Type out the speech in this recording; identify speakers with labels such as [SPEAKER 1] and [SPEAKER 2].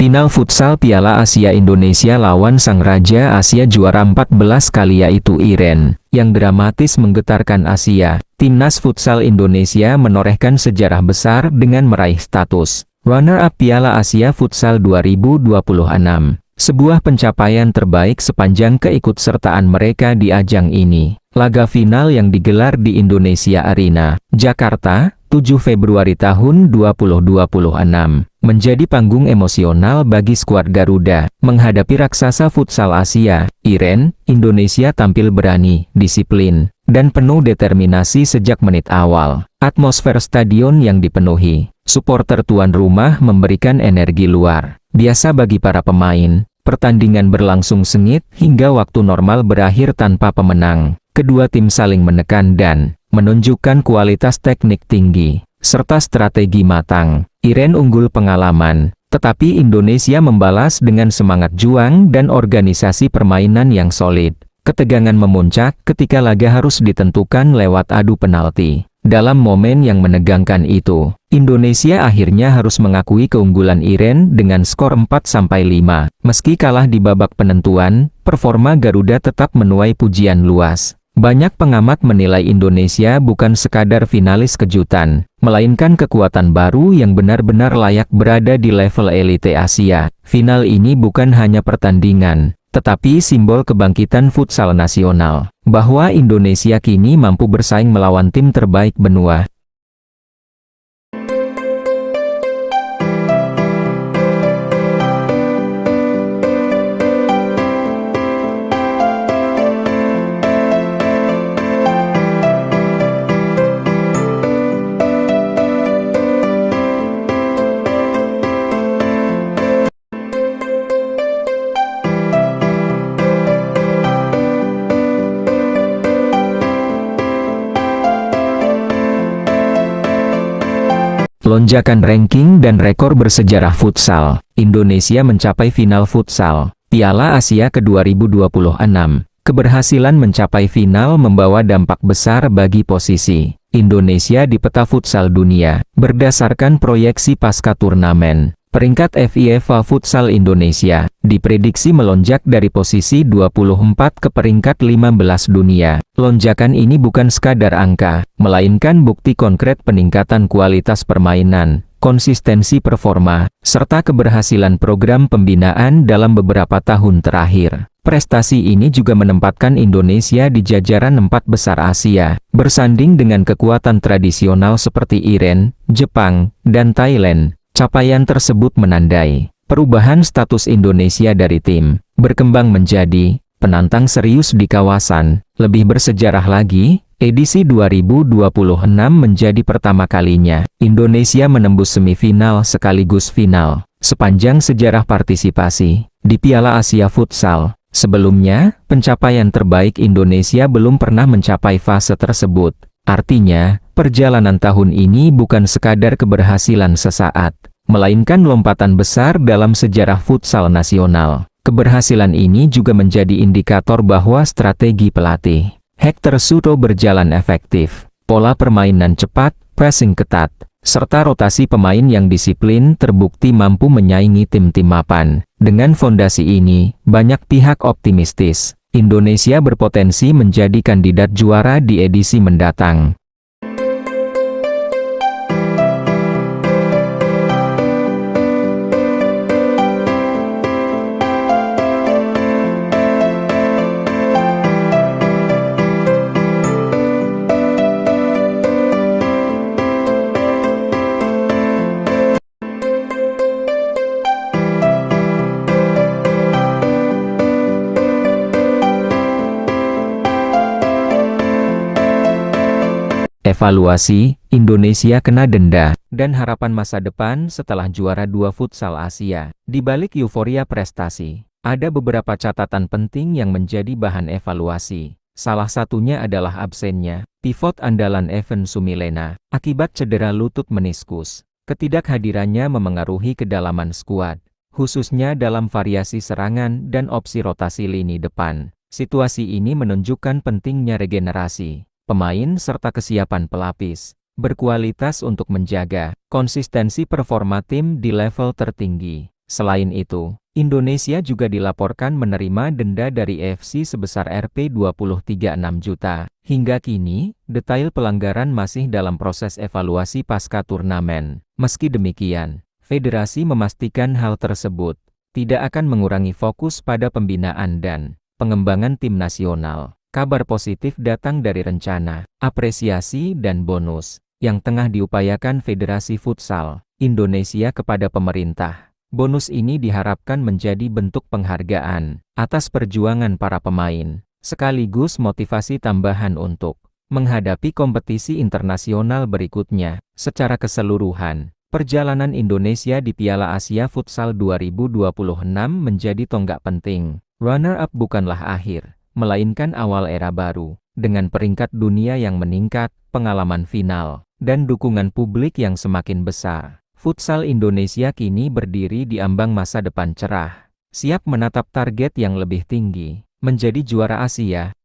[SPEAKER 1] Final futsal Piala Asia Indonesia lawan Sang Raja Asia juara 14 kali yaitu Iran, yang dramatis menggetarkan Asia. Timnas futsal Indonesia menorehkan sejarah besar dengan meraih status runner-up Piala Asia Futsal 2026. Sebuah pencapaian terbaik sepanjang keikutsertaan mereka di ajang ini. Laga final yang digelar di Indonesia Arena, Jakarta, 7 Februari tahun 2026, menjadi panggung emosional bagi skuad Garuda. Menghadapi raksasa futsal Asia, Iran, Indonesia tampil berani, disiplin, dan penuh determinasi sejak menit awal. Atmosfer stadion yang dipenuhi, supporter tuan rumah memberikan energi luar biasa bagi para pemain. Pertandingan berlangsung sengit hingga waktu normal berakhir tanpa pemenang. Kedua tim saling menekan dan menunjukkan kualitas teknik tinggi, serta strategi matang. Iran unggul pengalaman, tetapi Indonesia membalas dengan semangat juang dan organisasi permainan yang solid. Ketegangan memuncak ketika laga harus ditentukan lewat adu penalti. Dalam momen yang menegangkan itu, Indonesia akhirnya harus mengakui keunggulan Iran dengan skor 4-5. Meski kalah di babak penentuan, performa Garuda tetap menuai pujian luas. Banyak pengamat menilai Indonesia bukan sekadar finalis kejutan, melainkan kekuatan baru yang benar-benar layak berada di level elite Asia. Final ini bukan hanya pertandingan, tetapi simbol kebangkitan futsal nasional, bahwa Indonesia kini mampu bersaing melawan tim terbaik benua. Lonjakan ranking dan rekor bersejarah futsal. Indonesia mencapai final futsal Piala Asia ke-2026. Keberhasilan mencapai final membawa dampak besar bagi posisi Indonesia di peta futsal dunia. Berdasarkan proyeksi pasca turnamen, peringkat FIFA Futsal Indonesia diprediksi melonjak dari posisi 24 ke peringkat 15 dunia. Lonjakan ini bukan sekadar angka, melainkan bukti konkret peningkatan kualitas permainan, konsistensi performa, serta keberhasilan program pembinaan dalam beberapa tahun terakhir. Prestasi ini juga menempatkan Indonesia di jajaran 4 besar Asia, bersanding dengan kekuatan tradisional seperti Iran, Jepang, dan Thailand. Capaian tersebut menandai perubahan status Indonesia dari tim berkembang menjadi penantang serius di kawasan. Lebih bersejarah lagi, edisi 2026 menjadi pertama kalinya Indonesia menembus semifinal sekaligus final sepanjang sejarah partisipasi di Piala Asia Futsal. Sebelumnya, pencapaian terbaik Indonesia belum pernah mencapai fase tersebut. Artinya, perjalanan tahun ini bukan sekadar keberhasilan sesaat, melainkan lompatan besar dalam sejarah futsal nasional. Keberhasilan ini juga menjadi indikator bahwa strategi pelatih Hector Suto berjalan efektif. Pola permainan cepat, pressing ketat, serta rotasi pemain yang disiplin terbukti mampu menyaingi tim-tim mapan. Dengan fondasi ini, banyak pihak optimistis Indonesia berpotensi menjadi kandidat juara di edisi mendatang. Evaluasi, Indonesia kena denda, dan harapan masa depan setelah juara 2 futsal Asia. Di balik euforia prestasi, ada beberapa catatan penting yang menjadi bahan evaluasi. Salah satunya adalah absennya pivot andalan Evan Sumilena akibat cedera lutut meniskus. Ketidakhadirannya memengaruhi kedalaman skuad, khususnya dalam variasi serangan dan opsi rotasi lini depan. Situasi ini menunjukkan pentingnya regenerasi pemain serta kesiapan pelapis berkualitas untuk menjaga konsistensi performa tim di level tertinggi. Selain itu, Indonesia juga dilaporkan menerima denda dari AFC sebesar Rp20,36 juta. Hingga kini, detail pelanggaran masih dalam proses evaluasi pasca turnamen. Meski demikian, federasi memastikan hal tersebut tidak akan mengurangi fokus pada pembinaan dan pengembangan tim nasional. Kabar positif datang dari rencana, apresiasi dan bonus yang tengah diupayakan Federasi Futsal Indonesia kepada pemerintah. Bonus ini diharapkan menjadi bentuk penghargaan atas perjuangan para pemain, sekaligus motivasi tambahan untuk menghadapi kompetisi internasional berikutnya. Secara keseluruhan, perjalanan Indonesia di Piala Asia Futsal 2026 menjadi tonggak penting. Runner-up bukanlah akhir, melainkan awal era baru. Dengan peringkat dunia yang meningkat, pengalaman final, dan dukungan publik yang semakin besar, futsal Indonesia kini berdiri di ambang masa depan cerah, siap menatap target yang lebih tinggi, menjadi juara Asia